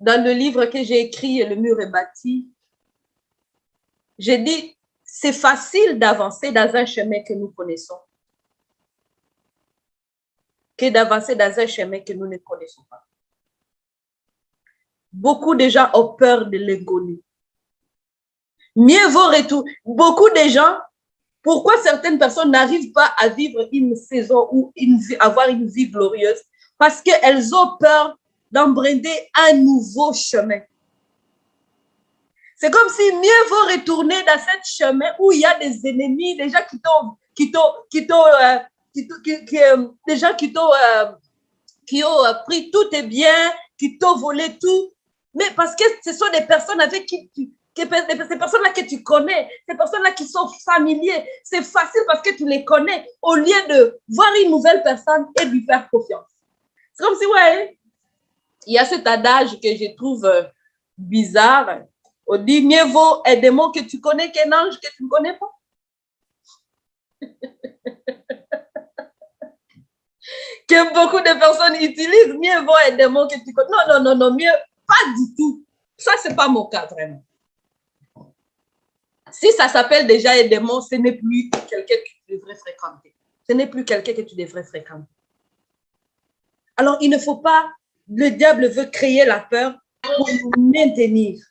Dans le livre que j'ai écrit, Le mur est bâti, j'ai dit, c'est facile d'avancer dans un chemin que nous connaissons que d'avancer dans un chemin que nous ne connaissons pas. Beaucoup de gens ont peur de l'inconnu. Mieux vaut retourner. Beaucoup de gens, pourquoi certaines personnes n'arrivent pas à vivre une saison ou avoir une vie glorieuse? Parce qu'elles ont peur d'emprunter un nouveau chemin. C'est comme si mieux vaut retourner dans ce chemin où il y a des ennemis, des gens qui ont pris tous tes biens, qui t'ont volé tout. Mais parce que ce sont des personnes avec qui ces personnes-là que tu connais, ces personnes-là qui sont familiers, c'est facile parce que tu les connais au lieu de voir une nouvelle personne et lui faire confiance. C'est comme si, ouais, il y a cet adage que je trouve bizarre. On dit, mieux vaut un démon que tu connais qu'un ange que tu ne connais pas. Que beaucoup de personnes utilisent, mieux vaut un démon que tu connais. Non, mieux, pas du tout. Ça, ce n'est pas mon cas, vraiment. Si ça s'appelle déjà un démon, ce n'est plus quelqu'un que tu devrais fréquenter. Ce n'est plus quelqu'un que tu devrais fréquenter. Alors, il ne faut pas, le diable veut créer la peur pour nous maintenir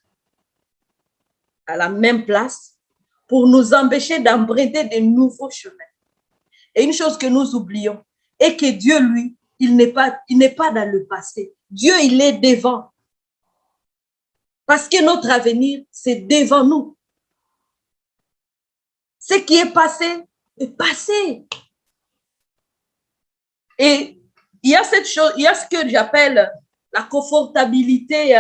à la même place, pour nous empêcher d'emprunter de nouveaux chemins. Et une chose que nous oublions, est que Dieu, lui, il n'est pas dans le passé. Dieu, il est devant. Parce que notre avenir, c'est devant nous. Ce qui est passé, est passé. Et il y a cette chose, il y a ce que j'appelle la confortabilité,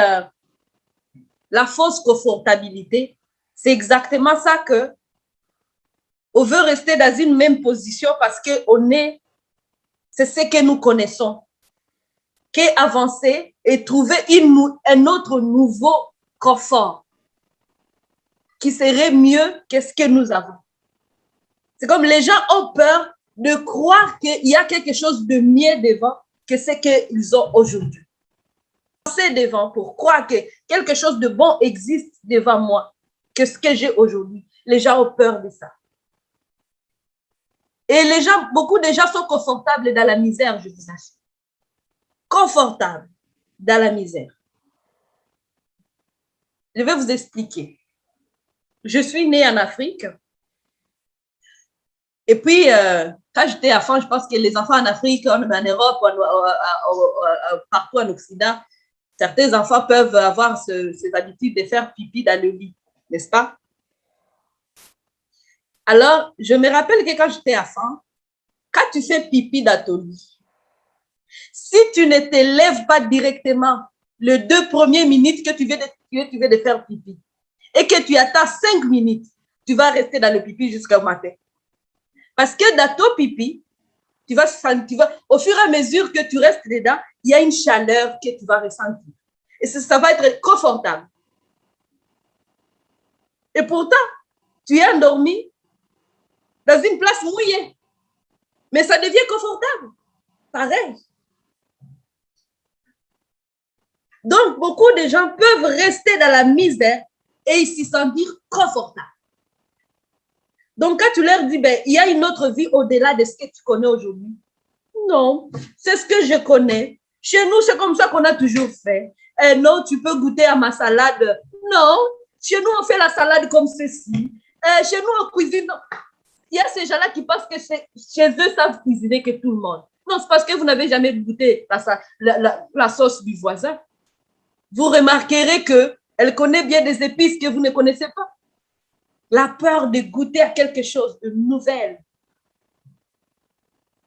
la fausse confortabilité. C'est exactement ça que on veut rester dans une même position parce que c'est ce que nous connaissons. Qu'avancer et trouver un autre nouveau confort qui serait mieux que ce que nous avons. C'est comme les gens ont peur de croire qu'il y a quelque chose de mieux devant que ce qu'ils ont aujourd'hui. Penser devant pour croire que quelque chose de bon existe devant moi que ce que j'ai aujourd'hui. Les gens ont peur de ça. Et les gens, beaucoup de gens sont confortables dans la misère, je vous assure. Confortables dans la misère. Je vais vous expliquer. Je suis née en Afrique. Et puis, quand j'étais enfant, je pense que les enfants en Afrique, en Europe, partout en Occident, certains enfants peuvent avoir cette habitude de faire pipi dans le lit, n'est-ce pas? Alors, je me rappelle que quand j'étais enfant, quand tu fais pipi dans ton lit, si tu ne te lèves pas directement les 2 premières minutes que tu viens de faire pipi et que tu attends 5 minutes, tu vas rester dans le pipi jusqu'au matin. Parce que dans ton pipi, au fur et à mesure que tu restes dedans, il y a une chaleur que tu vas ressentir. Et ça va être confortable. Et pourtant, tu es endormi dans une place mouillée. Mais ça devient confortable. Pareil. Donc, beaucoup de gens peuvent rester dans la misère et s'y sentir confortables. Donc, quand tu leur dis, ben, il y a une autre vie au-delà de ce que tu connais aujourd'hui. Non, c'est ce que je connais. Chez nous, c'est comme ça qu'on a toujours fait. Non, tu peux goûter à ma salade. Non, chez nous, on fait la salade comme ceci. Chez nous, on cuisine. Non. Il y a ces gens-là qui pensent que chez eux, savent cuisiner que tout le monde. Non, c'est parce que vous n'avez jamais goûté la sauce du voisin. Vous remarquerez qu'elle connaît bien des épices que vous ne connaissez pas. La peur de goûter à quelque chose de nouvel,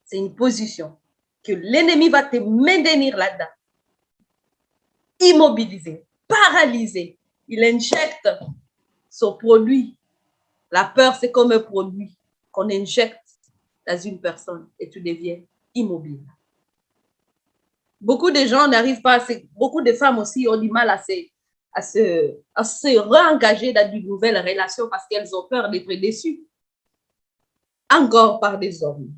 c'est une position que l'ennemi va te maintenir là-dedans. Immobilisé, paralysé. Il injecte son produit. La peur, c'est comme un produit qu'on injecte dans une personne et tu deviens immobile. Beaucoup de gens n'arrivent pas, beaucoup de femmes aussi ont du mal à se réengager dans de nouvelles relations parce qu'elles ont peur d'être déçues. encore par des hommes.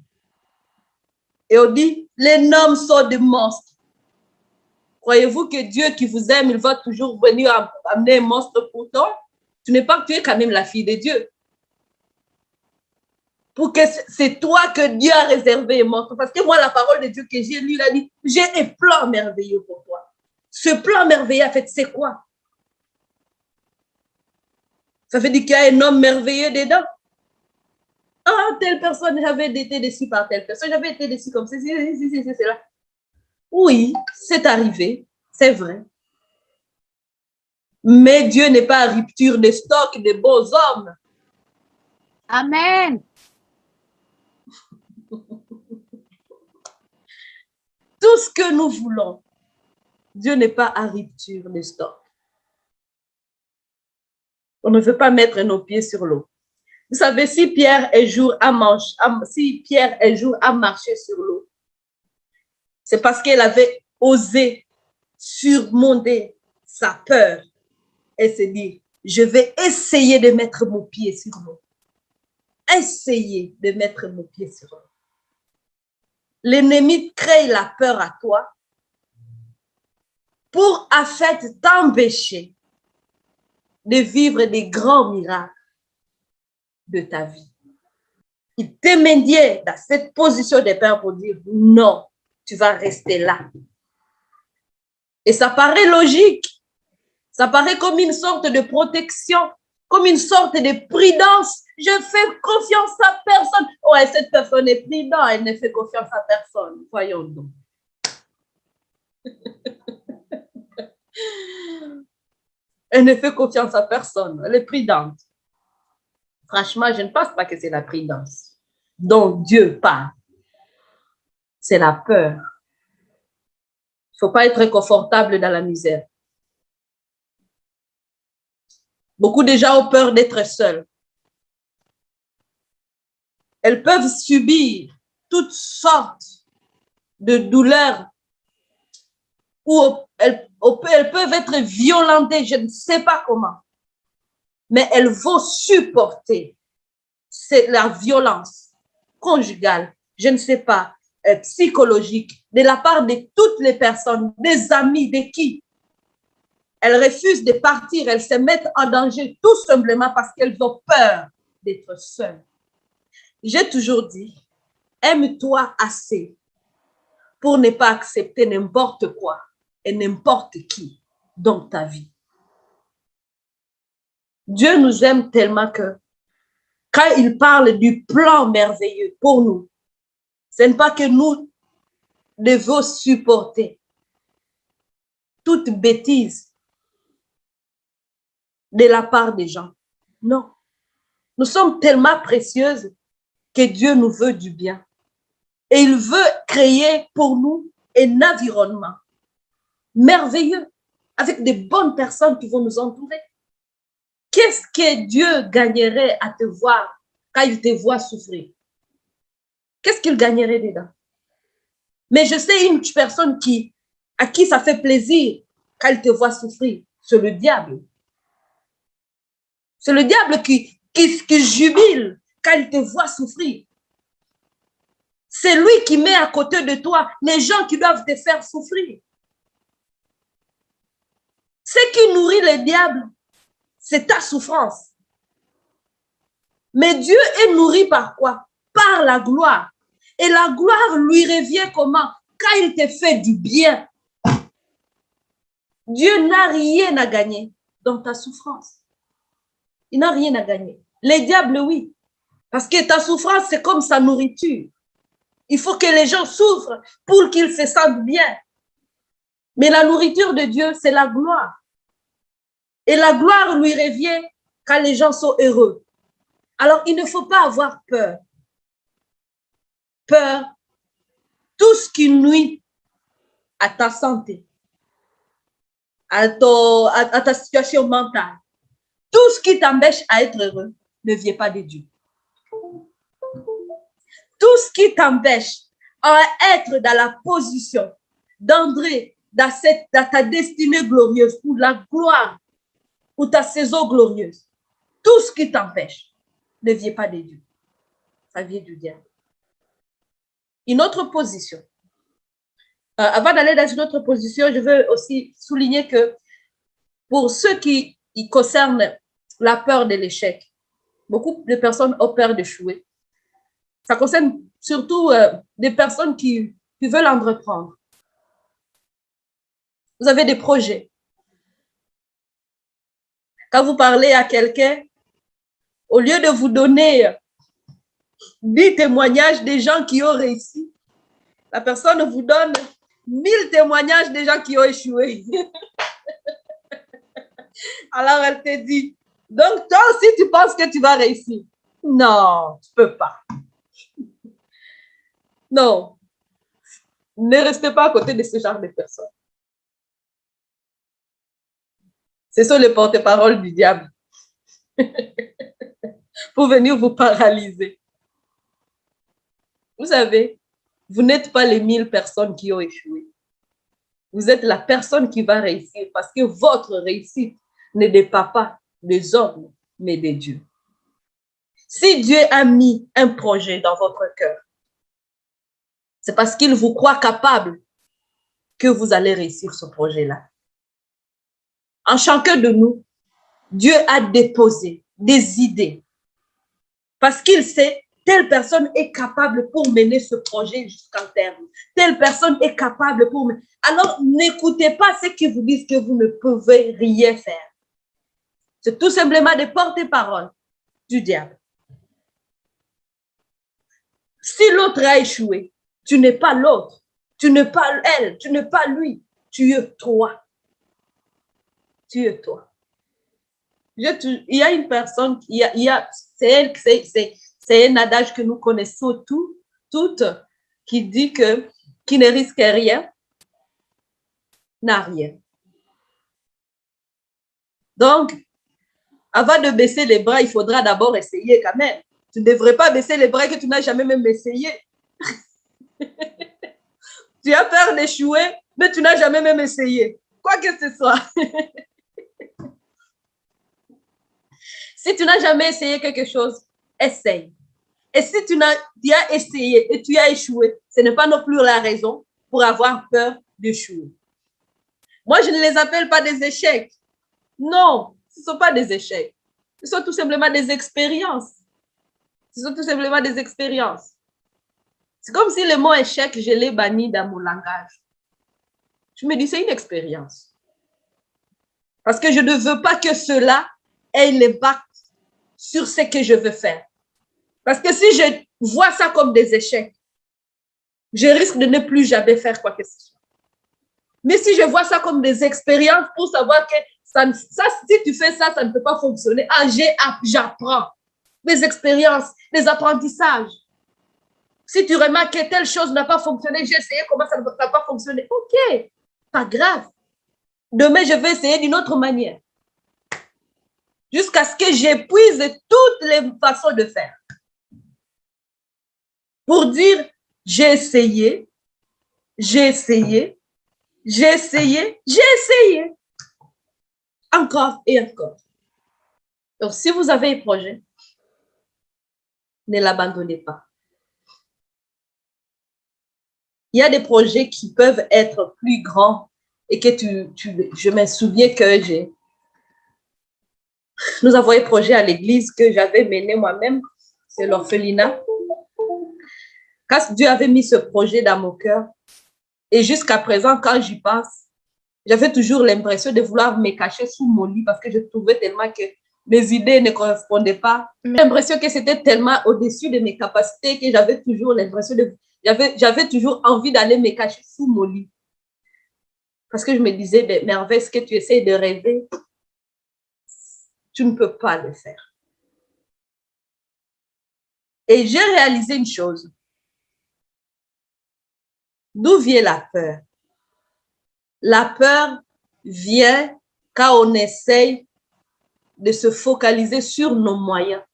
Et on dit, les hommes sont des monstres. Croyez-vous que Dieu qui vous aime, il va toujours venir amener un monstre pour toi? Tu n'es pas, tu es quand même la fille de Dieu. Pour que c'est toi que Dieu a réservé un monstre. Parce que moi, la parole de Dieu que j'ai lue, il a dit, j'ai un plan merveilleux pour toi. Ce plan merveilleux, en fait, c'est quoi? Ça veut dire qu'il y a un homme merveilleux dedans. Ah, telle personne, j'avais été déçue par telle personne, j'avais été déçue comme ceci, c'est là. Oui, c'est arrivé, c'est vrai. Mais Dieu n'est pas à rupture de stock de beaux hommes. Amen. Tout ce que nous voulons, Dieu n'est pas à rupture de stock. On ne veut pas mettre nos pieds sur l'eau. Vous savez, si Pierre un jour a marché sur l'eau, c'est parce qu'elle avait osé surmonter sa peur et se dire, je vais essayer de mettre mon pied sur l'eau. Essayer de mettre mon pied sur l'eau. L'ennemi crée la peur à toi pour, en fait, t'empêcher de vivre des grands miracles de ta vie. Il te maintient dans cette position de peur pour dire non, tu vas rester là. Et ça paraît logique. Ça paraît comme une sorte de protection, comme une sorte de prudence. Je fais confiance à personne. Ouais, cette personne est prudente, elle ne fait confiance à personne. Voyons donc. Elle ne fait confiance à personne. Elle est prudente. Franchement, je ne pense pas que c'est la prudence dont Dieu parle. C'est la peur. Il ne faut pas être confortable dans la misère. Beaucoup de gens ont peur d'être seuls. Elles peuvent subir toutes sortes de douleurs ou elles peuvent être violentées, je ne sais pas comment. Mais elles vont supporter la violence conjugale, je ne sais pas, psychologique, de la part de toutes les personnes, des amis, de qui. Elles refusent de partir, elles se mettent en danger tout simplement parce qu'elles ont peur d'être seules. J'ai toujours dit, aime-toi assez pour ne pas accepter n'importe quoi et n'importe qui dans ta vie. Dieu nous aime tellement que quand il parle du plan merveilleux pour nous, ce n'est pas que nous devons supporter toute bêtise de la part des gens. Non. Nous sommes tellement précieuses que Dieu nous veut du bien. Et il veut créer pour nous un environnement merveilleux avec de bonnes personnes qui vont nous entourer. Qu'est-ce que Dieu gagnerait à te voir quand il te voit souffrir? Qu'est-ce qu'il gagnerait dedans? Mais je sais une personne à qui ça fait plaisir quand il te voit souffrir. C'est le diable. C'est le diable qui jubile quand il te voit souffrir. C'est lui qui met à côté de toi les gens qui doivent te faire souffrir. Ce qui nourrit le diable, c'est ta souffrance. Mais Dieu est nourri par quoi? Par la gloire. Et la gloire lui revient comment? Quand il te fait du bien. Dieu n'a rien à gagner dans ta souffrance. Il n'a rien à gagner. Les diables, oui. Parce que ta souffrance, c'est comme sa nourriture. Il faut que les gens souffrent pour qu'ils se sentent bien. Mais la nourriture de Dieu, c'est la gloire. Et la gloire lui revient quand les gens sont heureux. Alors, il ne faut pas avoir peur. Peur, tout ce qui nuit à ta santé, à ta situation mentale, tout ce qui t'empêche à être heureux, ne vient pas de Dieu. Tout ce qui t'empêche à être dans la position d'entrer dans ta destinée glorieuse ou la gloire ou ta saison glorieuse, tout ce qui t'empêche ne vient pas de Dieu. Ça vient du diable. Une autre position. Avant d'aller dans une autre position, je veux aussi souligner que pour ceux qui concernent la peur de l'échec, beaucoup de personnes ont peur d'échouer. Ça concerne surtout des personnes qui veulent entreprendre. Vous avez des projets. Quand vous parlez à quelqu'un, au lieu de vous donner 10 témoignages des gens qui ont réussi, la personne vous donne 1000 témoignages des gens qui ont échoué. Alors elle te dit, donc toi aussi tu penses que tu vas réussir? Non, tu ne peux pas. Non, ne restez pas à côté de ce genre de personnes. Ce sont les porte-paroles du diable pour venir vous paralyser. Vous savez, vous n'êtes pas les 1000 personnes qui ont échoué. Vous êtes la personne qui va réussir parce que votre réussite ne dépend pas des hommes, mais de Dieu. Si Dieu a mis un projet dans votre cœur, c'est parce qu'il vous croit capable que vous allez réussir ce projet-là. En chacun de nous, Dieu a déposé des idées parce qu'il sait telle personne est capable pour mener ce projet jusqu'en terme. Telle personne est capable pour mener. Alors, n'écoutez pas ceux qui vous disent que vous ne pouvez rien faire. C'est tout simplement des porte-paroles du diable. Si l'autre a échoué, tu n'es pas l'autre, tu n'es pas elle, tu n'es pas lui, tu es toi. Tu es toi. Il y a une personne, c'est un adage que nous connaissons toutes, qui dit que qui ne risque rien n'a rien. Donc, avant de baisser les bras, il faudra d'abord essayer quand même. Tu ne devrais pas baisser les bras que tu n'as jamais même essayé. Tu as peur d'échouer, mais tu n'as jamais même essayé. Quoi que ce soit. Si tu n'as jamais essayé quelque chose, essaye. Et si tu as essayé et tu as échoué, ce n'est pas non plus la raison pour avoir peur d'échouer. Moi, je ne les appelle pas des échecs. Non, ce ne sont pas des échecs. Ce sont tout simplement des expériences. Ce sont tout simplement des expériences. C'est comme si le mot échec, je l'ai banni dans mon langage. Je me dis, c'est une expérience. Parce que je ne veux pas que cela ait l'impact sur ce que je veux faire. Parce que si je vois ça comme des échecs, je risque de ne plus jamais faire quoi que ce soit. Mais si je vois ça comme des expériences pour savoir que si tu fais ça, ça ne peut pas fonctionner. Ah, j'apprends. Des expériences, des apprentissages. Si tu remarques que telle chose n'a pas fonctionné, j'ai essayé comment ça n'a pas fonctionné. OK, pas grave. Demain, je vais essayer d'une autre manière. Jusqu'à ce que j'épuise toutes les façons de faire. Pour dire, j'ai essayé, j'ai essayé, j'ai essayé, j'ai essayé. Encore et encore. Donc, si vous avez un projet, ne l'abandonnez pas. Il y a des projets qui peuvent être plus grands et que je me souviens que nous avons un projet à l'église que j'avais mené moi-même, c'est l'orphelinat. Quand Dieu avait mis ce projet dans mon cœur, et jusqu'à présent, quand j'y pense, j'avais toujours l'impression de vouloir me cacher sous mon lit parce que je trouvais tellement que mes idées ne correspondaient pas. J'ai l'impression que c'était tellement au-dessus de mes capacités que j'avais toujours l'impression j'avais toujours envie d'aller me cacher sous mon lit. Parce que je me disais, ben, Merveille, ce que tu essaies de rêver, tu ne peux pas le faire. Et j'ai réalisé une chose. D'où vient la peur? La peur vient quand on essaye de se focaliser sur nos moyens.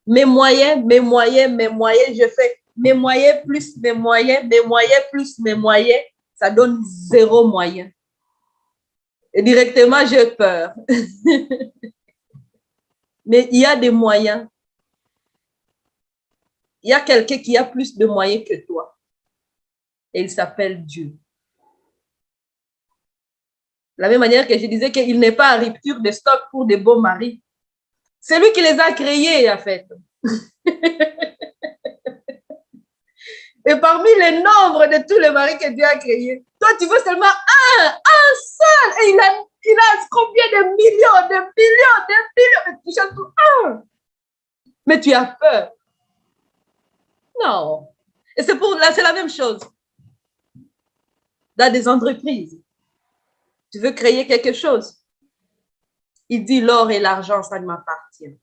Mes moyens, je fais mes moyens plus mes moyens plus mes moyens, ça donne 0 moyen. Et directement, j'ai peur. Mais il y a des moyens il y a quelqu'un qui a plus de moyens que toi. Et il s'appelle Dieu. De la même manière que je disais qu'il n'est pas à rupture de stock pour des beaux maris. C'est lui qui les a créés, en fait. Et parmi les nombres de tous les maris que Dieu a créés, toi, tu veux seulement un seul. Et il a combien de millions, mais tu cherches tout un. Mais tu as peur. Non. Et c'est la même chose. Dans des entreprises, tu veux créer quelque chose. Il dit l'or et l'argent, ça ne m'appartient.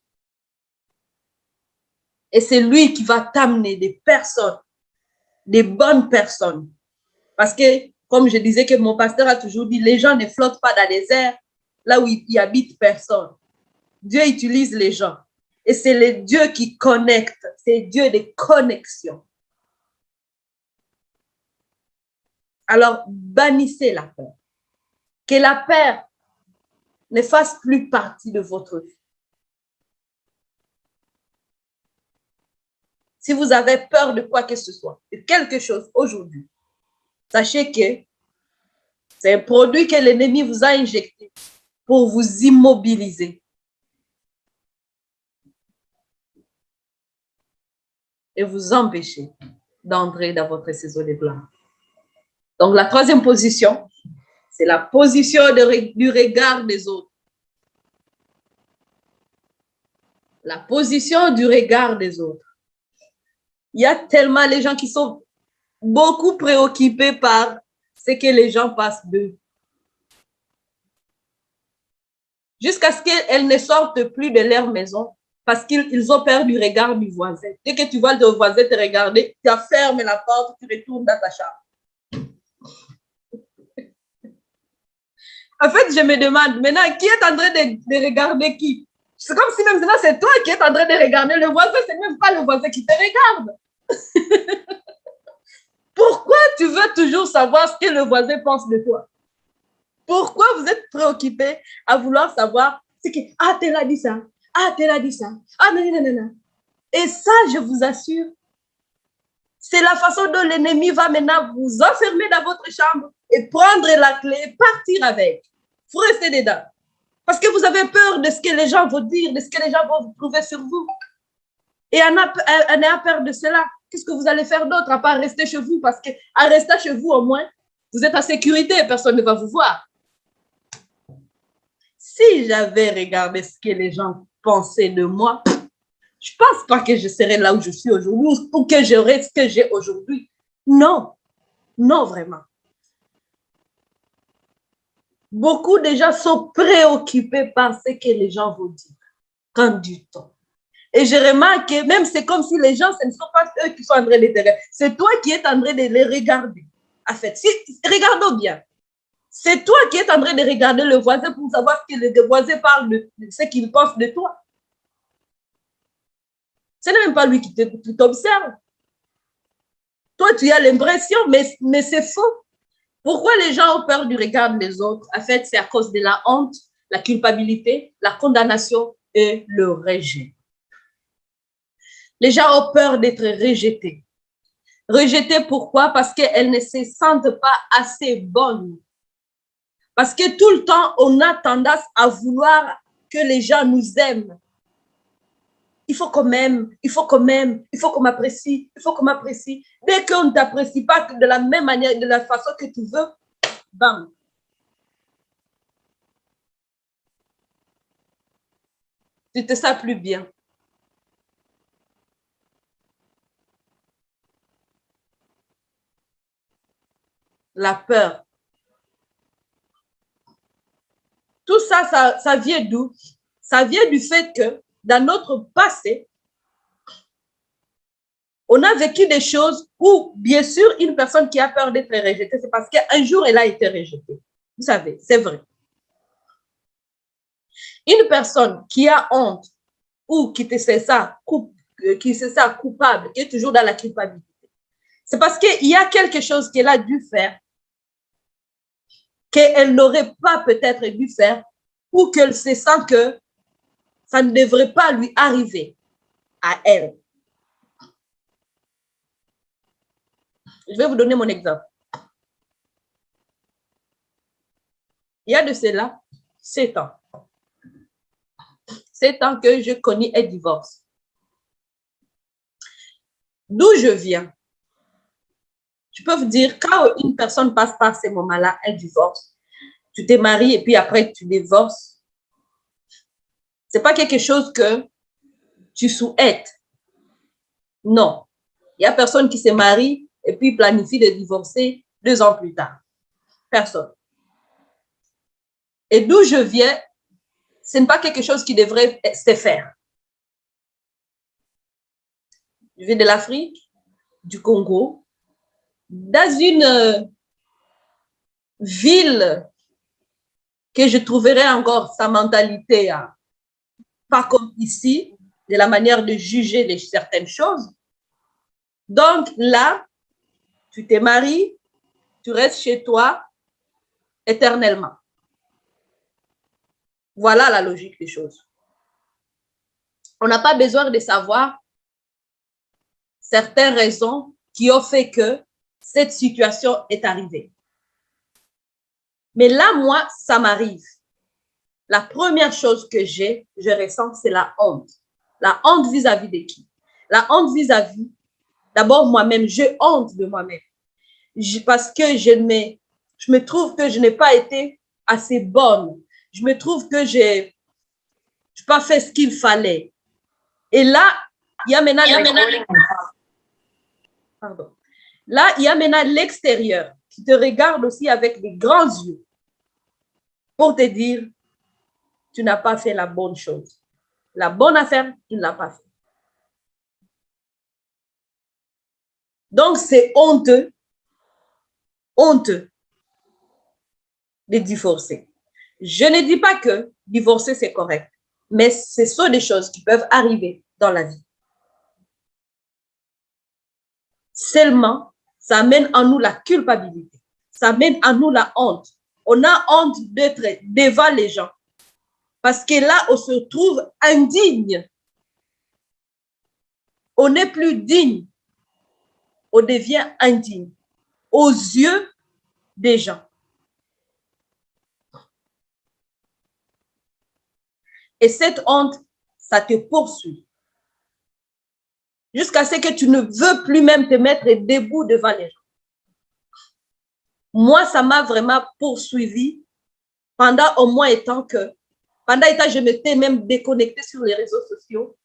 Et c'est lui qui va t'amener des personnes, des bonnes personnes. Parce que, comme je disais que mon pasteur a toujours dit, les gens ne flottent pas dans les airs, là où il habite personne. Dieu utilise les gens. Et c'est le Dieu qui connecte. C'est Dieu des connexions. Alors, bannissez la peur. Que la peur ne fasse plus partie de votre vie. Si vous avez peur de quoi que ce soit, de quelque chose aujourd'hui, sachez que c'est un produit que l'ennemi vous a injecté pour vous immobiliser. Et vous empêcher d'entrer dans votre saison de gloire. Donc, la troisième position, c'est la position du regard des autres. La position du regard des autres. Il y a tellement les gens qui sont beaucoup préoccupés par ce que les gens passent d'eux. Jusqu'à ce qu'elles ne sortent plus de leur maison parce qu'ils ont peur du regard du voisin. Dès que tu vois le voisin te regarder, tu fermes la porte, tu retournes dans ta chambre. En fait, je me demande maintenant, qui est en train de regarder qui? C'est comme si même maintenant, c'est toi qui es en train de regarder le voisin, c'est même pas le voisin qui te regarde. Pourquoi tu veux toujours savoir ce que le voisin pense de toi? Pourquoi vous êtes préoccupé à vouloir savoir ce que, ah, t'es là dit ça, ah, t'es là dit ça, ah, non, non, non, non. Et ça, je vous assure, c'est la façon dont l'ennemi va maintenant vous enfermer dans votre chambre et prendre la clé et partir avec. Il faut rester dedans. Parce que vous avez peur de ce que les gens vont dire, de ce que les gens vont trouver sur vous. Et on a peur de cela. Qu'est-ce que vous allez faire d'autre à part rester chez vous? Parce qu'en restant chez vous, au moins, vous êtes en sécurité et personne ne va vous voir. Si j'avais regardé ce que les gens pensaient de moi, je ne pense pas que je serais là où je suis aujourd'hui ou que j'aurais ce que j'ai aujourd'hui. Non, non vraiment. Beaucoup de gens sont préoccupés par ce que les gens vont dire. Prends du temps. Et je remarque que même c'est comme si les gens, ce ne sont pas eux qui sont en train de te regarder. C'est toi qui es en train de les regarder. En fait, regardons bien. C'est toi qui es en train de regarder le voisin pour savoir ce que le voisin parle de ce qu'il pense de toi. Ce n'est même pas lui qui t'observe. Toi, tu as l'impression, mais c'est faux. Pourquoi les gens ont peur du regard des autres? En fait, c'est à cause de la honte, la culpabilité, la condamnation et le rejet. Les gens ont peur d'être rejetés. Rejetés pourquoi? Parce qu'elles ne se sentent pas assez bonnes. Parce que tout le temps, on a tendance à vouloir que les gens nous aiment. Il faut qu'on m'aime, il faut qu'on m'aime, il faut qu'on m'apprécie, il faut qu'on m'apprécie. Dès qu'on ne t'apprécie pas de la même manière, de la façon que tu veux, bam. Tu te sens plus bien. La peur. Tout ça, ça vient d'où? Ça vient du fait que dans notre passé, on a vécu des choses où, bien sûr, une personne qui a peur d'être rejetée, c'est parce qu'un jour, elle a été rejetée. Vous savez, c'est vrai. Une personne qui a honte ou qui se sent coupable, qui est toujours dans la culpabilité, c'est parce qu'il y a quelque chose qu'elle a dû faire qu'elle n'aurait pas peut-être dû faire ou qu'elle se sent que ça ne devrait pas lui arriver à elle. Je vais vous donner mon exemple. Il y a de cela 7 ans. 7 ans que je connais un divorce. D'où je viens, je peux vous dire, quand une personne passe par ces moments-là, un divorce, tu t'es marié et puis après tu divorces, ce n'est pas quelque chose que tu souhaites. Non. Il n'y a personne qui se marie et puis planifie de divorcer 2 ans plus tard. Personne. Et d'où je viens, ce n'est pas quelque chose qui devrait se faire. Je viens de l'Afrique, du Congo, dans une ville que je trouverais encore sa mentalité pas comme ici, de la manière de juger les certaines choses. Donc là, tu te maries, tu restes chez toi éternellement. Voilà la logique des choses. On n'a pas besoin de savoir certaines raisons qui ont fait que cette situation est arrivée. Mais là, moi, ça m'arrive. La première chose que je ressens, c'est la honte. La honte vis-à-vis de qui? La honte vis-à-vis, d'abord moi-même, j'ai honte de moi-même. Parce que je me trouve que je n'ai pas été assez bonne. Je me trouve que je n'ai pas fait ce qu'il fallait. Et là, il y a maintenant Là, il y a maintenant l'extérieur qui te regarde aussi avec des grands yeux pour te dire, tu n'as pas fait la bonne chose. La bonne affaire, tu ne l'as pas fait. Donc, c'est honteux de divorcer. Je ne dis pas que divorcer, c'est correct, mais ce sont des choses qui peuvent arriver dans la vie. Seulement, ça amène en nous la culpabilité. Ça amène en nous la honte. On a honte d'être devant les gens. Parce que là, on se trouve indigne. On n'est plus digne. On devient indigne aux yeux des gens. Et cette honte, ça te poursuit. Jusqu'à ce que tu ne veux plus même te mettre debout devant les gens. Moi, ça m'a vraiment poursuivi pendant au moins je m'étais même déconnectée sur les réseaux sociaux.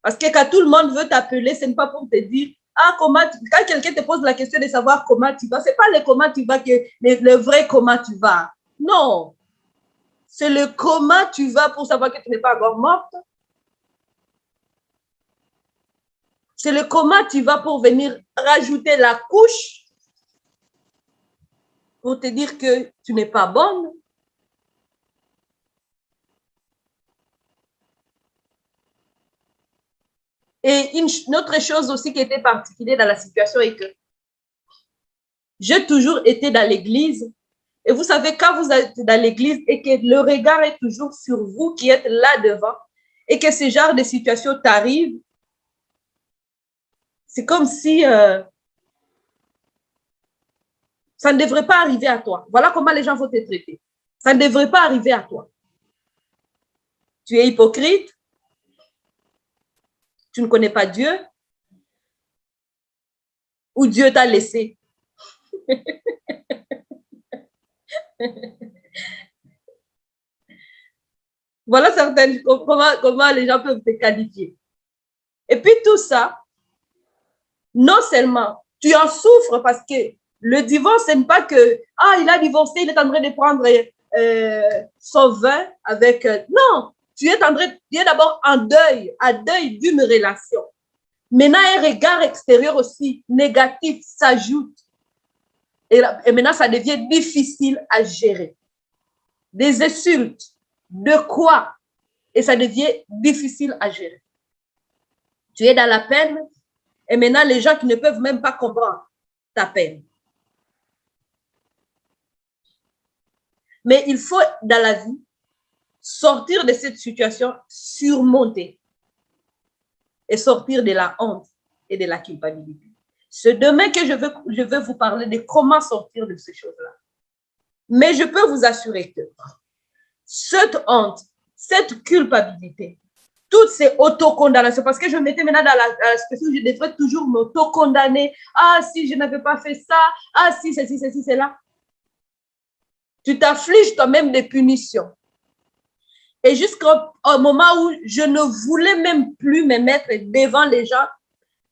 Parce que quand tout le monde veut t'appeler, ce n'est pas pour te dire, quand quelqu'un te pose la question de savoir comment tu vas, ce n'est pas le comment tu vas, le vrai comment tu vas. Non. C'est le comment tu vas pour savoir que tu n'es pas encore morte. C'est le comment tu vas pour venir rajouter la couche pour te dire que tu n'es pas bonne. Et une autre chose aussi qui était particulière dans la situation est que j'ai toujours été dans l'église. Et vous savez, quand vous êtes dans l'église et que le regard est toujours sur vous qui êtes là devant et que ce genre de situation t'arrive, c'est comme si ça ne devrait pas arriver à toi. Voilà comment les gens vont te traiter. Ça ne devrait pas arriver à toi. Tu es hypocrite. Tu ne connais pas Dieu. Ou Dieu t'a laissé. Voilà certaines comment les gens peuvent te qualifier. Et puis tout ça, non seulement tu en souffres parce que le divorce, ce n'est pas que, il a divorcé, il est en train de prendre son vin avec... non, tu es d'abord en deuil, à deuil d'une relation. Maintenant, un regard extérieur aussi négatif s'ajoute. Et maintenant, ça devient difficile à gérer. Des insultes, de quoi? Et ça devient difficile à gérer. Tu es dans la peine et maintenant, les gens qui ne peuvent même pas comprendre ta peine. Mais il faut, dans la vie, sortir de cette situation, surmonter et sortir de la honte et de la culpabilité. C'est demain que je vais vous parler de comment sortir de ces choses-là. Mais je peux vous assurer que cette honte, cette culpabilité, toutes ces autocondamnations, parce que je me mettais maintenant dans la situation où je devrais toujours m'auto-condamner. Ah, si je n'avais pas fait ça, ah, si, ceci, cela. Tu t'affliges toi-même des punitions. Et jusqu'au moment où je ne voulais même plus me mettre devant les gens,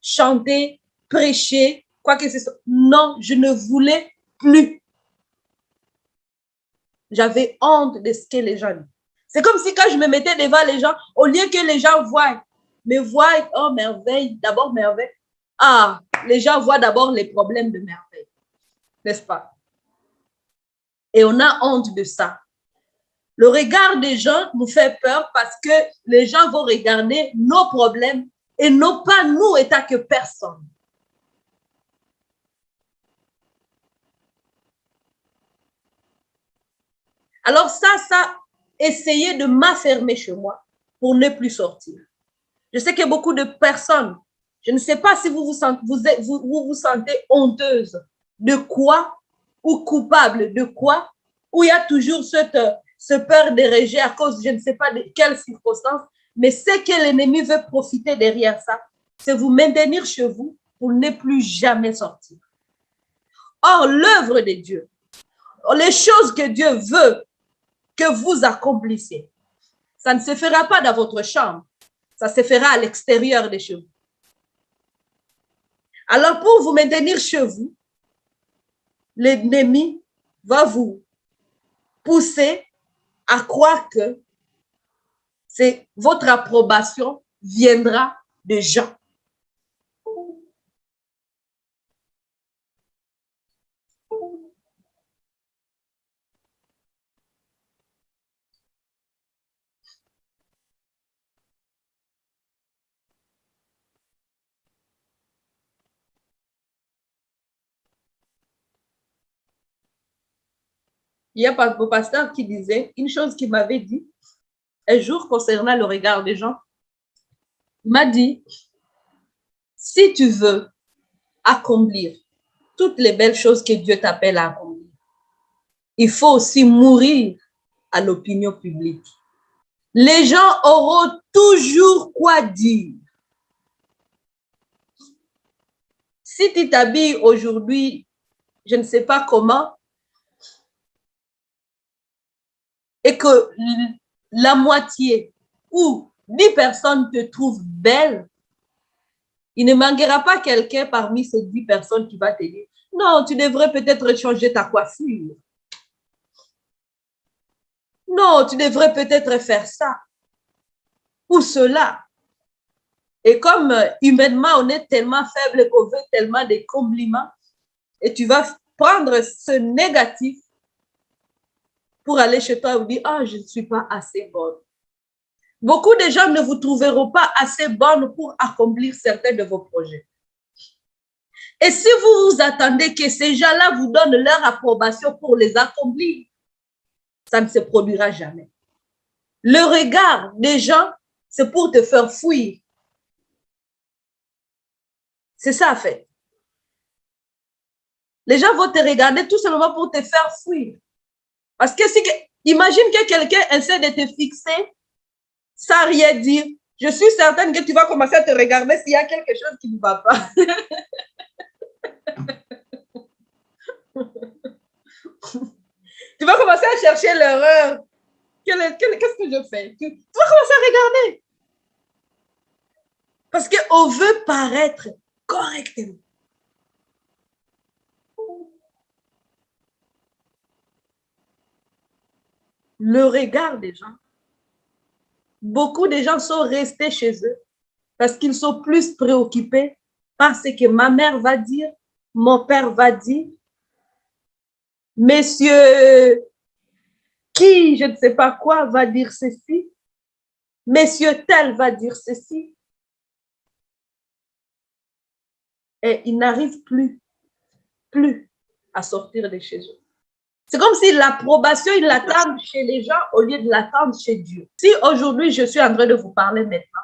chanter, prêcher, quoi que ce soit. Non, je ne voulais plus. J'avais honte de ce que les gens disent. C'est comme si quand je me mettais devant les gens, au lieu que les gens me voient, oh merveille, d'abord merveille. Ah, les gens voient d'abord les problèmes de merveille, n'est-ce pas? Et on a honte de ça. Le regard des gens nous fait peur parce que les gens vont regarder nos problèmes et non pas nous étant que personne. Alors ça, essayez de m'affermer chez moi pour ne plus sortir. Je sais que beaucoup de personnes, je ne sais pas si vous vous sentez honteuse de quoi ou coupable de quoi, où il y a toujours ce peur de rejet à cause, je ne sais pas de quelles circonstances, mais ce que l'ennemi veut profiter derrière ça, c'est vous maintenir chez vous pour ne plus jamais sortir. Or, l'œuvre de Dieu, les choses que Dieu veut que vous accomplissiez, ça ne se fera pas dans votre chambre, ça se fera à l'extérieur de chez vous. Alors, pour vous maintenir chez vous, l'ennemi va vous pousser à croire que votre approbation viendra de gens. Il y a un pasteur qui disait une chose qu'il m'avait dit un jour concernant le regard des gens. Il m'a dit, si tu veux accomplir toutes les belles choses que Dieu t'appelle à accomplir, il faut aussi mourir à l'opinion publique. Les gens auront toujours quoi dire. Si tu t'habilles aujourd'hui, je ne sais pas comment, et que la moitié ou 10 personnes te trouvent belle, il ne manquera pas quelqu'un parmi ces 10 personnes qui va te dire, non, tu devrais peut-être changer ta coiffure. Non, tu devrais peut-être faire ça ou cela. Et comme humainement, on est tellement faible qu'on veut tellement des compliments, et tu vas prendre ce négatif pour aller chez toi et vous dire, ah, je ne suis pas assez bonne. Beaucoup de gens ne vous trouveront pas assez bonne pour accomplir certains de vos projets. Et si vous vous attendez que ces gens-là vous donnent leur approbation pour les accomplir, ça ne se produira jamais. Le regard des gens, c'est pour te faire fuir. C'est ça, en fait. Les gens vont te regarder tout simplement pour te faire fuir. Parce que imagine que quelqu'un essaie de te fixer sans rien dire. Je suis certaine que tu vas commencer à te regarder s'il y a quelque chose qui ne va pas. Tu vas commencer à chercher l'erreur. Qu'est-ce que je fais? Tu vas commencer à regarder. Parce qu'on veut paraître correctement. Le regard des gens. Beaucoup de gens sont restés chez eux parce qu'ils sont plus préoccupés par ce que ma mère va dire, mon père va dire, monsieur qui, je ne sais pas quoi, va dire ceci, monsieur tel va dire ceci. Et ils n'arrivent plus à sortir de chez eux. C'est comme si l'approbation, ils l'attendent chez les gens au lieu de l'attendre chez Dieu. Si aujourd'hui, je suis en train de vous parler maintenant,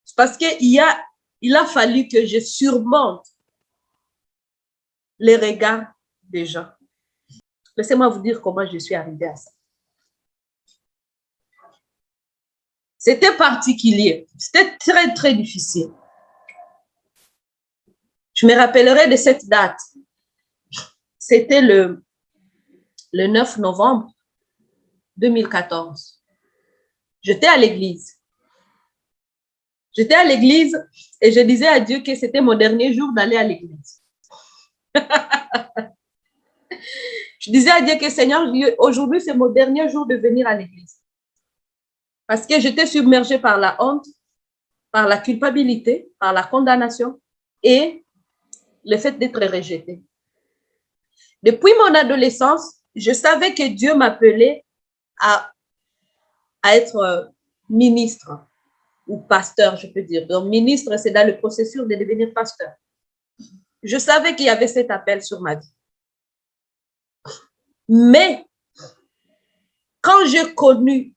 c'est parce qu'il y a il a fallu que je surmonte les regards des gens. Laissez-moi vous dire comment je suis arrivée à ça. C'était particulier. C'était très, très difficile. Je me rappellerai de cette date. C'était le 9 novembre 2014. J'étais à l'église. J'étais à l'église et je disais à Dieu que c'était mon dernier jour d'aller à l'église. Je disais à Dieu que Seigneur, aujourd'hui c'est mon dernier jour de venir à l'église. Parce que j'étais submergée par la honte, par la culpabilité, par la condamnation et le fait d'être rejetée. Depuis mon adolescence, je savais que Dieu m'appelait à être ministre ou pasteur, je peux dire. Donc, ministre, c'est dans le processus de devenir pasteur. Je savais qu'il y avait cet appel sur ma vie. Mais, quand j'ai connu,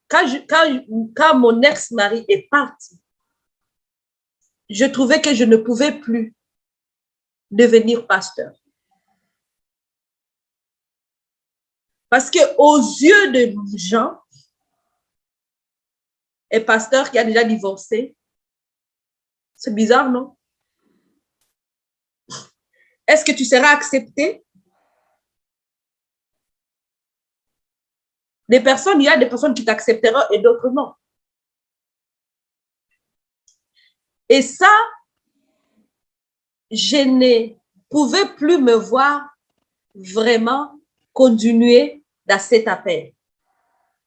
quand mon ex-mari est parti, je trouvais que je ne pouvais plus devenir pasteur. Parce qu'aux yeux de gens, un pasteur qui a déjà divorcé, c'est bizarre, non? Est-ce que tu seras accepté? Il y a des personnes qui t'accepteront et d'autres non. Et ça, je ne pouvais plus me voir vraiment continuer dans cet appel.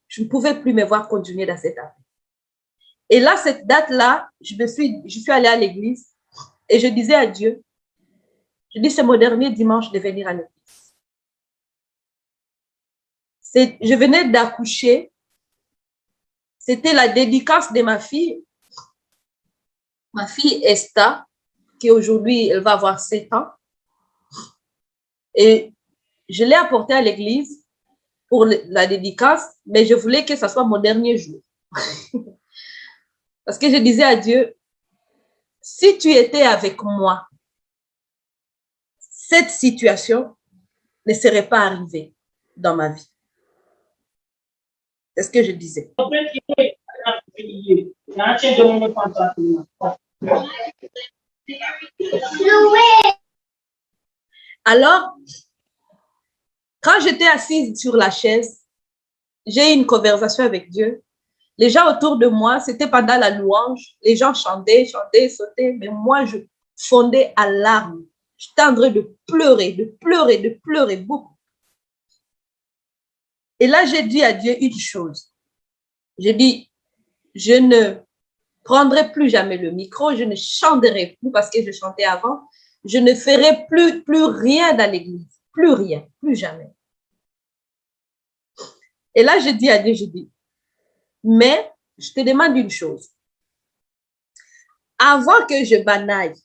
Je ne pouvais plus me voir continuer dans cet appel. Et là, cette date-là, je suis allée à l'église et je disais à Dieu, je dis, c'est mon dernier dimanche de venir à l'église. Je venais d'accoucher. C'était la dédicace de ma fille Esther, qui aujourd'hui, elle va avoir 7 ans. Et je l'ai apportée à l'église pour la dédicace, mais je voulais que ce soit mon dernier jour. Parce que je disais à Dieu, si tu étais avec moi, cette situation ne serait pas arrivée dans ma vie. C'est ce que je disais. Alors, quand j'étais assise sur la chaise, j'ai eu une conversation avec Dieu. Les gens autour de moi, c'était pendant la louange. Les gens chantaient, sautaient, mais moi, je fondais à larmes. J'étais en train de pleurer beaucoup. Et là, j'ai dit à Dieu une chose. J'ai dit, je ne prendrai plus jamais le micro, je ne chanterai plus parce que je chantais avant. Je ne ferai plus rien dans l'église. Plus rien, plus jamais. Et là, j'ai dit à Dieu, je dis, mais je te demande une chose. Avant que je m'en aille,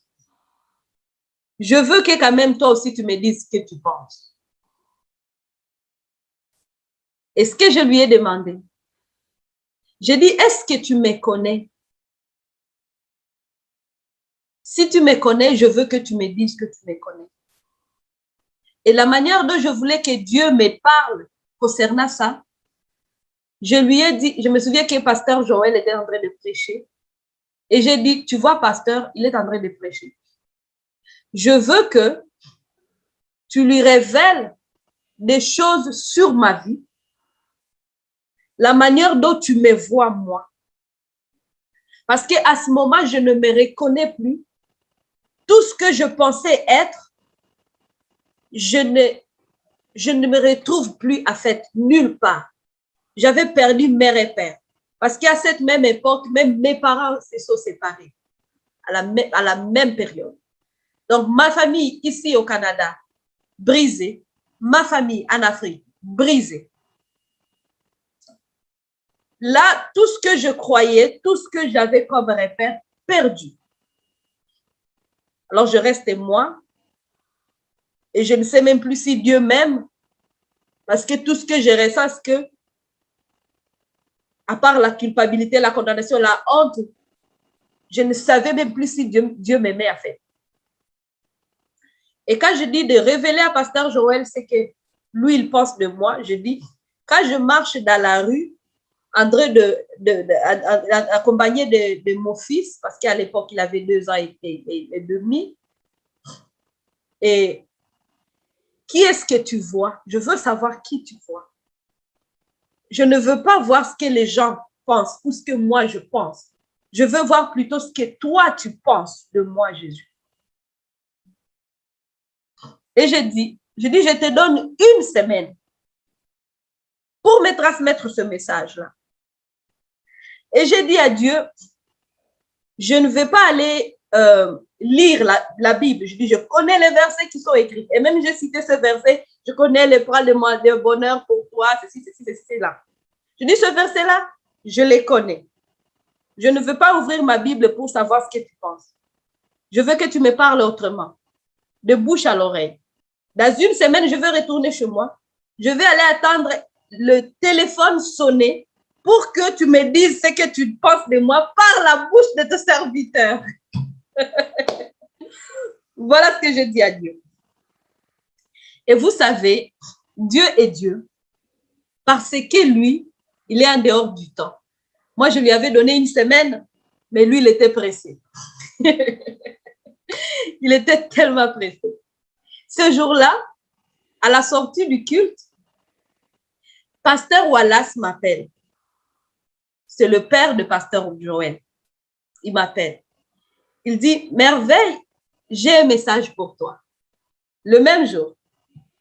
je veux que quand même toi aussi tu me dises ce que tu penses. Et ce que je lui ai demandé, j'ai dit, est-ce que tu me connais? Si tu me connais, je veux que tu me dises que tu me connais. Et la manière dont je voulais que Dieu me parle concernant ça, je lui ai dit, je me souviens que pasteur Joël était en train de prêcher. Et j'ai dit, tu vois, pasteur, il est en train de prêcher. Je veux que tu lui révèles des choses sur ma vie, la manière dont tu me vois moi. Parce qu'à ce moment, je ne me reconnais plus. Tout ce que je pensais être, je ne me retrouve plus à fait nulle part. J'avais perdu mère et père. Parce qu'à cette même époque, même mes parents se sont séparés à la même période. Donc, ma famille ici au Canada, brisée. Ma famille en Afrique, brisée. Là, tout ce que je croyais, tout ce que j'avais comme repère, perdu. Alors, je reste moi et je ne sais même plus si Dieu m'aime parce que tout ce que je ressens, c'est que, à part la culpabilité, la condamnation, la honte, Je ne savais même plus si Dieu m'aimait à fait. Et quand je dis de révéler à Pasteur Joël, c'est que lui, il pense de moi. Je dis, quand je marche dans la rue, André accompagné de mon fils, parce qu'à l'époque, il avait 2 ans et demi. Et qui est-ce que tu vois? Je veux savoir qui tu vois. Je ne veux pas voir ce que les gens pensent ou ce que moi je pense. Je veux voir plutôt ce que toi tu penses de moi, Jésus. Et je dis, je te donne 1 semaine pour me transmettre ce message-là. Et j'ai dit à Dieu, je ne vais pas aller lire la Bible. Je dis, je connais les versets qui sont écrits. Et même j'ai cité ce verset, je connais les paroles de bonheur pour toi, ceci, là. Je dis, ce verset-là, je les connais. Je ne veux pas ouvrir ma Bible pour savoir ce que tu penses. Je veux que tu me parles autrement, de bouche à l'oreille. Dans 1 semaine, je vais retourner chez moi. Je vais aller attendre le téléphone sonner pour que tu me dises ce que tu penses de moi par la bouche de ton serviteur. Voilà ce que je dis à Dieu. Et vous savez, Dieu est Dieu parce que lui, il est en dehors du temps. Moi, je lui avais donné 1 semaine, mais lui, il était pressé. Il était tellement pressé. Ce jour-là, à la sortie du culte, Pasteur Wallace m'appelle. C'est le père de Pasteur Joël. Il m'appelle. Il dit, Merveille, j'ai un message pour toi. Le même jour,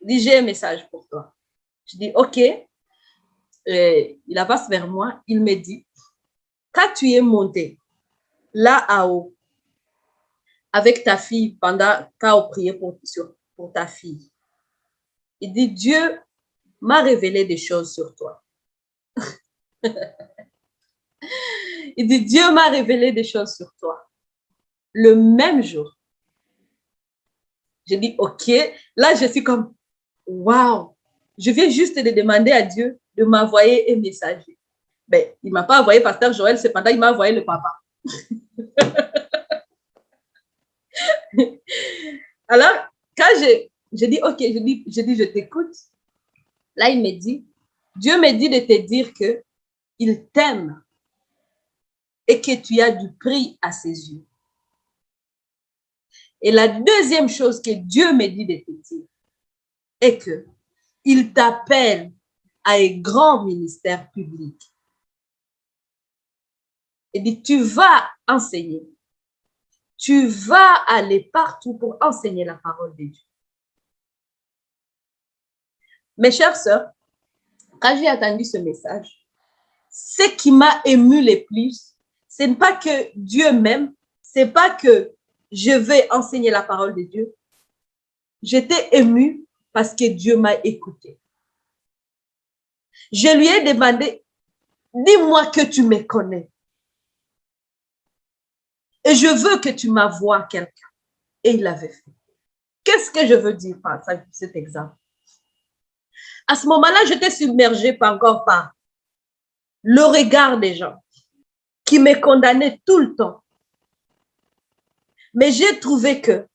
il dit, j'ai un message pour toi. Je dis, OK. Il avance vers moi. Il me dit, quand tu es monté là à haut avec ta fille pendant qu'on priait pour ta fille, il dit, Dieu m'a révélé des choses sur toi. Il dit, Dieu m'a révélé des choses sur toi. Le même jour, je dis, OK. Là, je suis comme, waouh. Je viens juste de demander à Dieu de m'envoyer un messager. Ben, il ne m'a pas envoyé Pasteur Joël, cependant, il m'a envoyé le papa. Alors, quand je dis, OK, je t'écoute. Là, il me dit, Dieu me dit de te dire qu'il t'aime et que tu as du prix à ses yeux. Et la deuxième chose que Dieu me dit de te dire est qu'il t'appelle à un grand ministère public. Il dit, tu vas enseigner. Tu vas aller partout pour enseigner la parole de Dieu. Mes chères sœurs, quand j'ai entendu ce message, ce qui m'a ému le plus, ce n'est pas que Dieu m'aime, ce n'est pas que je vais enseigner la parole de Dieu. J'étais émue parce que Dieu m'a écouté. Je lui ai demandé, dis-moi que tu me connais. Et je veux que tu m'envoies quelqu'un. Et il l'avait fait. Qu'est-ce que je veux dire par cet exemple? À ce moment-là, j'étais submergée encore par le regard des gens qui me condamnaient tout le temps. Mais j'ai trouvé que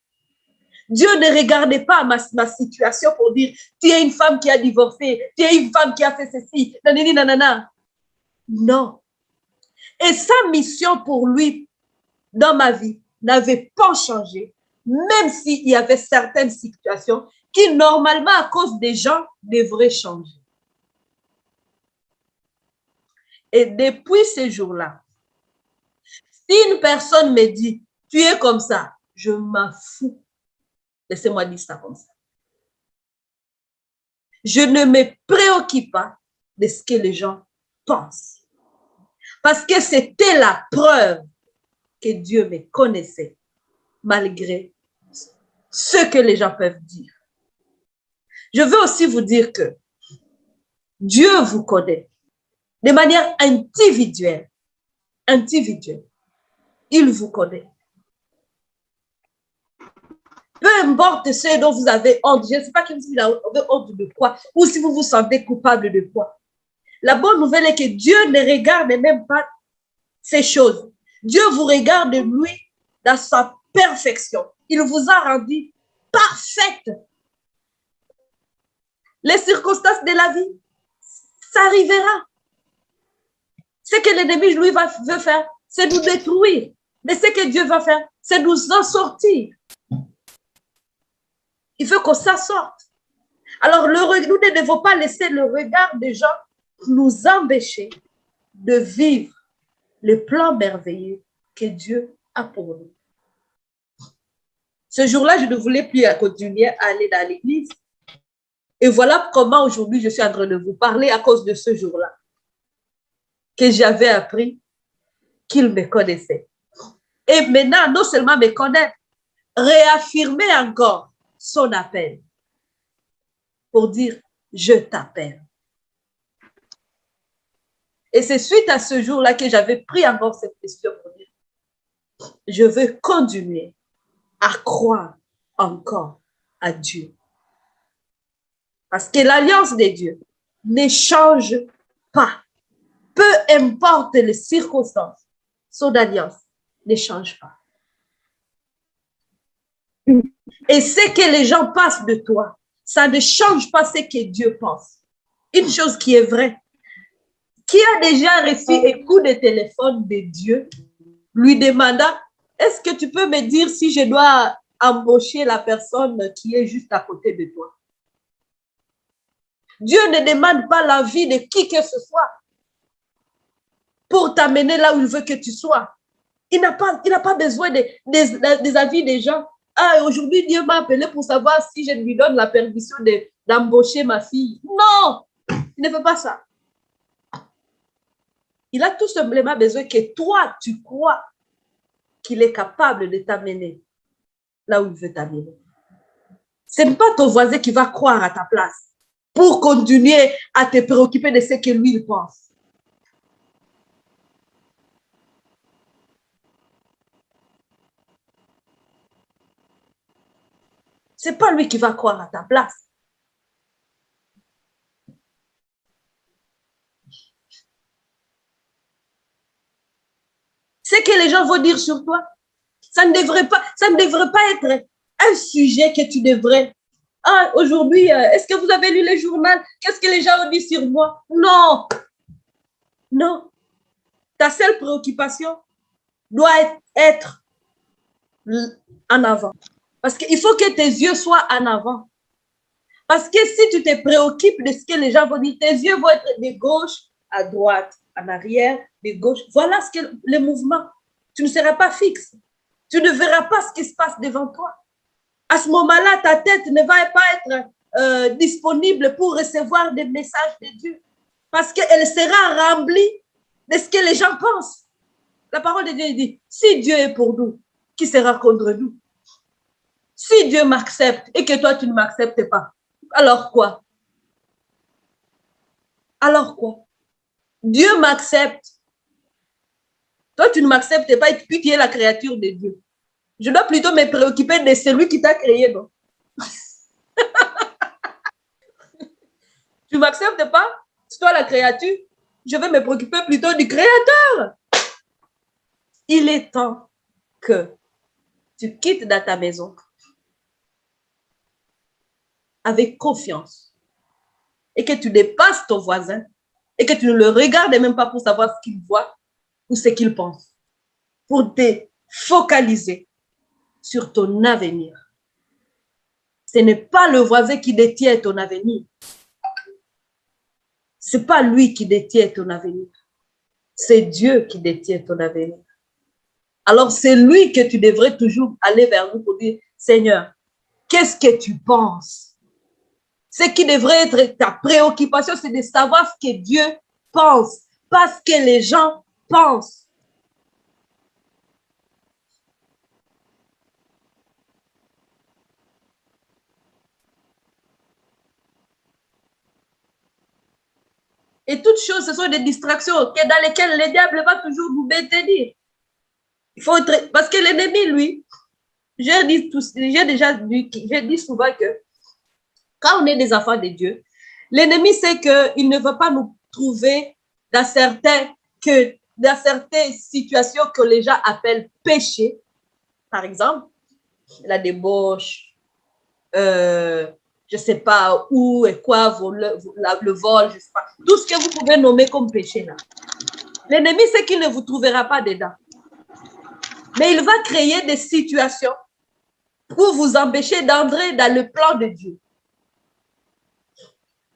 Dieu ne regardait pas ma situation pour dire, tu es une femme qui a divorcé, tu es une femme qui a fait ceci, nanana. Non. Et sa mission pour lui dans ma vie n'avait pas changé, même s'il y avait certaines situations qui, normalement, à cause des gens, devraient changer. Et depuis ce jour-là, si une personne me dit, tu es comme ça, je m'en fous. Laissez-moi dire ça comme ça. Je ne me préoccupe pas de ce que les gens pensent. Parce que c'était la preuve que Dieu me connaissait, malgré ce que les gens peuvent dire. Je veux aussi vous dire que Dieu vous connaît de manière individuelle. Il vous connaît. Peu importe ce dont vous avez honte, je ne sais pas si vous avez honte de quoi, ou si vous vous sentez coupable de quoi. La bonne nouvelle est que Dieu ne regarde même pas ces choses. Dieu vous regarde de lui dans sa perfection. Il vous a rendu parfaite. Les circonstances de la vie, ça arrivera. Ce que l'ennemi, lui, veut faire, c'est nous détruire. Mais ce que Dieu va faire, c'est nous en sortir. Il veut qu'on s'en sorte. Alors, nous ne devons pas laisser le regard des gens nous empêcher de vivre le plan merveilleux que Dieu a pour nous. Ce jour-là, je ne voulais plus continuer à aller dans l'église. Et voilà comment aujourd'hui je suis en train de vous parler à cause de ce jour-là. Que j'avais appris qu'il me connaissait. Et maintenant, non seulement me connaître, réaffirmer encore son appel pour dire « je t'appelle ». Et c'est suite à ce jour-là que j'avais pris encore cette question pour dire « je veux continuer à croire encore à Dieu ». Parce que l'alliance de Dieu ne change pas. Peu importe les circonstances, son alliance ne change pas. Et ce que les gens pensent de toi, ça ne change pas ce que Dieu pense. Une chose qui est vraie, qui a déjà reçu un coup de téléphone de Dieu, lui demanda, est-ce que tu peux me dire si je dois embaucher la personne qui est juste à côté de toi? Dieu ne demande pas l'avis de qui que ce soit pour t'amener là où il veut que tu sois. Il n'a pas besoin des avis des gens. Ah, aujourd'hui, Dieu m'a appelé pour savoir si je lui donne la permission d'embaucher ma fille. Non, il ne fait pas ça. Il a tout simplement besoin que toi, tu crois qu'il est capable de t'amener là où il veut t'amener. Ce n'est pas ton voisin qui va croire à ta place pour continuer à te préoccuper de ce que lui, il pense. Ce n'est pas lui qui va croire à ta place. Ce que les gens vont dire sur toi, ça ne devrait pas être un sujet que tu devrais. Ah, aujourd'hui, est-ce que vous avez lu le journal? Qu'est-ce que les gens ont dit sur moi? Non. Non. Ta seule préoccupation doit être en avant. Parce qu'il faut que tes yeux soient en avant. Parce que si tu te préoccupes de ce que les gens vont dire, tes yeux vont être de gauche à droite, en arrière, de gauche. Voilà ce que le mouvement. Tu ne seras pas fixe. Tu ne verras pas ce qui se passe devant toi. À ce moment-là, ta tête ne va pas être disponible pour recevoir des messages de Dieu. Parce qu'elle sera remplie de ce que les gens pensent. La parole de Dieu dit, si Dieu est pour nous, qui sera contre nous? Si Dieu m'accepte et que toi, tu ne m'acceptes pas, alors quoi? Alors quoi? Dieu m'accepte. Toi, tu ne m'acceptes pas et puis tu es la créature de Dieu. Je dois plutôt me préoccuper de celui qui t'a créé, non? Tu ne m'acceptes pas? C'est toi la créature. Je vais me préoccuper plutôt du créateur. Il est temps que tu quittes dans ta maison avec confiance et que tu dépasses ton voisin et que tu ne le regardes même pas pour savoir ce qu'il voit ou ce qu'il pense, pour te focaliser sur ton avenir. Ce n'est pas le voisin qui détient ton avenir. Ce n'est pas lui qui détient ton avenir. C'est Dieu qui détient ton avenir. Alors, c'est lui que tu devrais toujours aller vers lui pour dire, Seigneur, qu'est-ce que tu penses? Ce qui devrait être ta préoccupation, c'est de savoir ce que Dieu pense, pas ce que les gens pensent. Et toutes choses, ce sont des distractions dans lesquelles le diable va toujours nous maintenir. Il faut être, parce que l'ennemi, lui, j'ai dit souvent que quand on est des enfants de Dieu, l'ennemi sait qu'il ne va pas nous trouver dans certains que dans certaines situations que les gens appellent péché, par exemple, la débauche, je ne sais pas où et quoi, le vol, je ne sais pas. Tout ce que vous pouvez nommer comme péché là. L'ennemi sait qu'il ne vous trouvera pas dedans. Mais il va créer des situations pour vous empêcher d'entrer dans le plan de Dieu.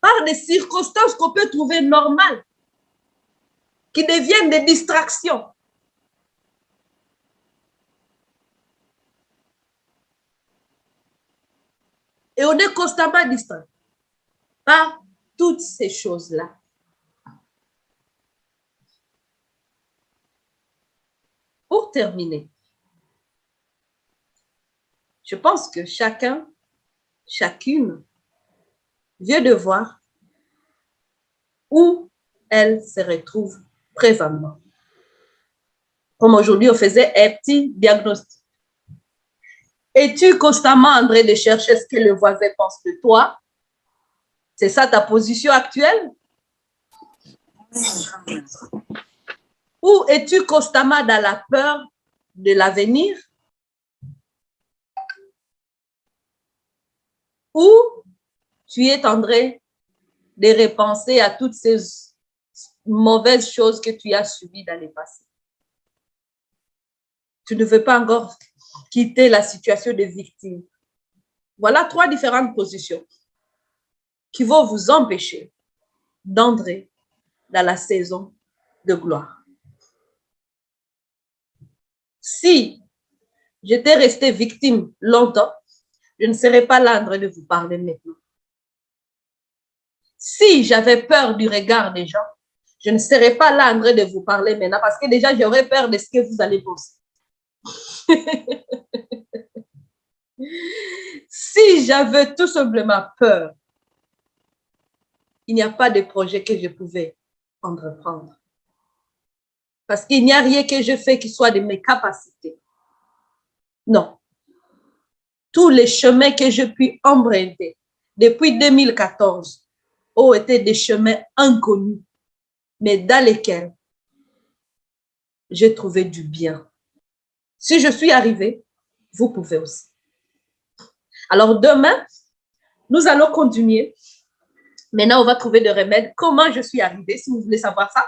Par des circonstances qu'on peut trouver normales, qui deviennent des distractions. Et on est constamment distrait par toutes ces choses-là. Pour terminer, je pense que chacun, chacune, vient de voir où elle se retrouve présentement. Comme aujourd'hui, on faisait un petit diagnostic. Es-tu constamment en train de chercher ce que le voisin pense de toi? C'est ça ta position actuelle? Ou es-tu constamment dans la peur de l'avenir? Ou tu es en train de repenser à toutes ces mauvaises choses que tu as subies dans le passé? Tu ne veux pas encore quitter la situation de victime. Voilà 3 différentes positions qui vont vous empêcher d'entrer dans la saison de gloire. Si j'étais restée victime longtemps, je ne serais pas là en train de vous parler maintenant. Si j'avais peur du regard des gens, je ne serais pas là en train de vous parler maintenant parce que déjà, j'aurais peur de ce que vous allez penser. Si j'avais tout simplement peur, il n'y a pas de projet que je pouvais entreprendre. Parce qu'il n'y a rien que je fais qui soit de mes capacités. Non. Tous les chemins que je puis emprunter depuis 2014 ont été des chemins inconnus, mais dans lesquels j'ai trouvé du bien. Si je suis arrivée, vous pouvez aussi. Alors demain, nous allons continuer. Maintenant, on va trouver des remèdes. Comment je suis arrivée, si vous voulez savoir ça.